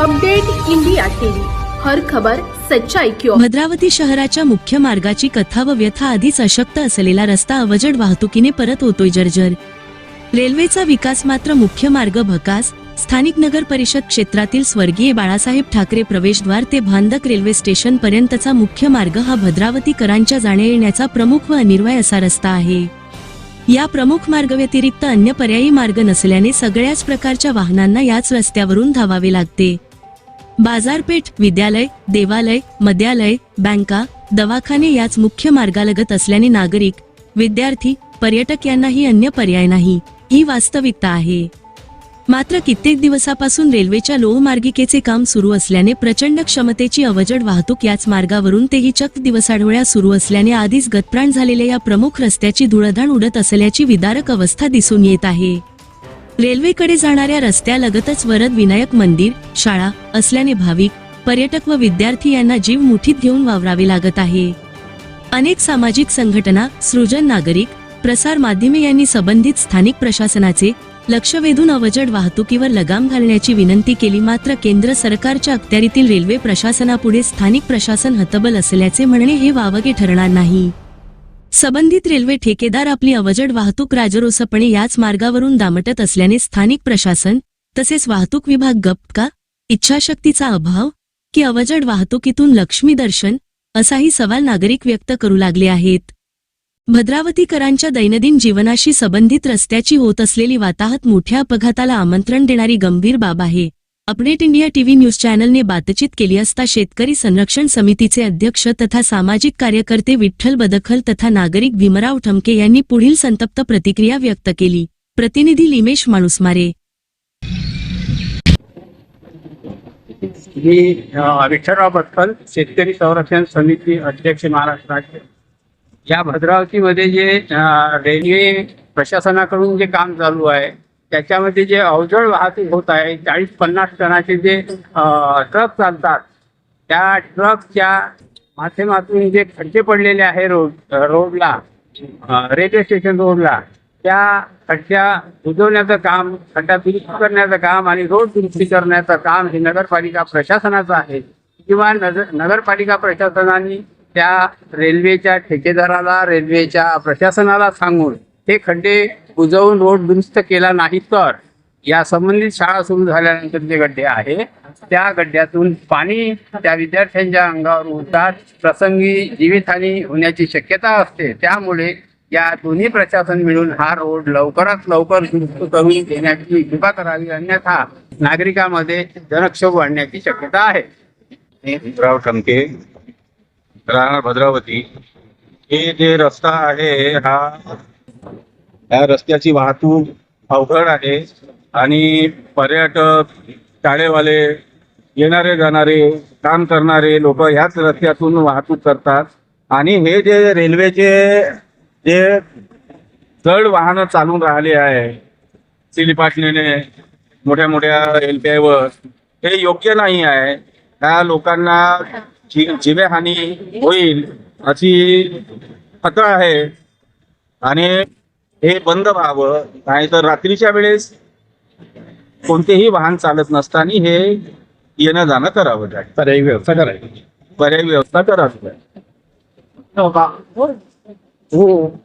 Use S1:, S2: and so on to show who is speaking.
S1: Update India TV, हर खबर सच्चाई की ओर।
S2: भद्रावती शहराच्या मुख्य मार्गाची कथा व व्यथा आधीच अशक्त असलेला रस्ता अवजड वाहतुकीने परत होतोय जर्जर। रेल्वेचा विकास मात्र मुख्य मार्ग भकास। स्थानिक नगर परिषद क्षेत्रातील स्वर्गीय बाळासाहेब ठाकरे प्रवेशद्वार ते भांदक रेल्वे स्टेशन पर्यंतचा मुख्य मार्ग हा भद्रावतीकरांच्या जाण्या येण्याचा प्रमुख व अनिर्वाय असा रस्ता आहे। या प्रमुख मार्ग व्यतिरिक्त अन्य पर्यायी मार्ग नसल्याने सगळ्याच प्रकारच्या वाहनांना याच रस्त्यावरून धावावे लागते। बाजारपेठ, विद्यालय, देवालय, मद्यालय, बँका, दवाखाने याच मुख्य मार्गालगत असल्याने नागरिक, विद्यार्थी, पर्यटक यांनाही अन्य पर्याय नाही, ही वास्तविकता आहे। मात्र कित्येक दिवसापासून रेल्वेच्या लोहमार्गिकेचे काम सुरू असल्याने प्रचंड क्षमतेची अवजड वाहतूक याच मार्गावरून तेही चक्क दिवसाढवळ्या सुरू असल्याने आधीच गतप्राण झालेल्या या प्रमुख रस्त्याची धुळधाण उडत असल्याची विदारक अवस्था दिसून येत आहे। रेल्वेकडे जाणाऱ्या रस्त्यालगतच वरद विनायक मंदिर, शाळा असल्याने भाविक, पर्यटक व विद्यार्थी यांना जीव मुठीत घेऊन वावरावे लागत आहे। अनेक सामाजिक संघटना, सृजन नागरिक, प्रसार माध्यमे यांनी संबंधित स्थानिक प्रशासनाचे लक्ष वेधून अवजड वाहतुकीवर लगाम घालण्याची विनंती केली, मात्र केंद्र सरकारच्या अखत्यारीतील रेल्वे प्रशासनापुढे स्थानिक प्रशासन हतबल असल्याचे म्हणणे हे वावगे ठरणार नाही। संबंधित रेल्वे ठेकेदार आपली अवजड वाहतूक राजरोसपणे याच मार्गावरून दामटत असल्याने स्थानिक प्रशासन तसेच वाहतूक विभाग गप्प का? इच्छाशक्तीचा अभाव की अवजड वाहतुकीतून लक्ष्मी दर्शन असाही सवाल नागरिक व्यक्त करू लागले आहेत। भद्रावतीकरांच्या दैनंदिन जीवनाशी संबंधित रस्त्याची होत असलेली वाताहत मोठ्या अपघाताला आमंत्रण देणारी गंभीर बाब आहे। अपडेट इंडिया टीव्ही न्यूज चॅनलने बातचीत केली असता शेतकरी संरक्षण समितीचे अध्यक्ष तथा सामाजिक कार्यकर्ते विठ्ठल बदखल तथा नागरिक भीमराव ठमके यांनी पुढील संतप्त प्रतिक्रिया व्यक्त केली। प्रतिनिधी लिमेश माणूसमारे।
S3: मी विठ्ठलराव बदखल, शेतकरी संरक्षण समिती अध्यक्ष महाराष्ट्र राज्य। या भद्रावतीमध्ये जे रेल्वे प्रशासनाकडून जे काम चालू आहे त्याच्यामध्ये जे अवजड वाहतूक होत आहे, 40-50 टनाचे जे ट्रक चालतात, त्या ट्रकच्या माध्यमातून जे खड्डे पडलेले आहे रोडला, रेल्वे स्टेशन रोडला, त्या खड्ड्या बुजवण्याचं काम, खड्डा दुरुस्त करण्याचं काम आणि रोड दुरुस्ती करण्याचं काम हे नगरपालिका प्रशासनाचं आहे। किंवा नगरपालिका प्रशासनाने त्या रेल्वेच्या ठेकेदाराला, रेल्वेच्या प्रशासनाला सांगून हे खड्डे बुजवून रोड दुरुस्त केला नाही तर या संबंधित शाळा सुरू झाल्यानंतर जे गड्डे आहे त्या गड्ड्यातून पाणी त्या विद्यार्थ्यांच्या अंगावर उडतात, प्रसंगी जीवितहानी होण्याची शक्यता असते। त्यामुळे या दोन्ही प्रशासन मिळून हा रोड लवकरात लवकर दुरुस्त करून देण्याची कृपा करावी, अन्यथा नागरिकांमध्ये जनक्षोभ वाढण्याची शक्यता आहे।
S4: भीमराव ठमके, राहणार भद्रावती। हे जे रस्ता आहे या रस्त्याची वाहतूक अवघड आहे आणि पर्यटक, शाळेवाले, येणारे जाणारे, काम करणारे लोक ह्याच रस्त्यातून वाहतूक करतात आणि हे जे रेल्वेचे जे जड वाहनं चालून राहिले आहे सिलीपाटणीने मोठ्या मोठ्या रेल्वेवर, हे योग्य नाही आहे। त्या लोकांना जीवहानी होईल अशी खतरा आहे आणि हे बंद व्हावं, नाहीतर रात्रीच्या वेळेस कोणतेही वाहन चालत नसताना हे येणं जाणं करावं लागेल। पर्यायी व्यवस्था करावी।
S1: हो।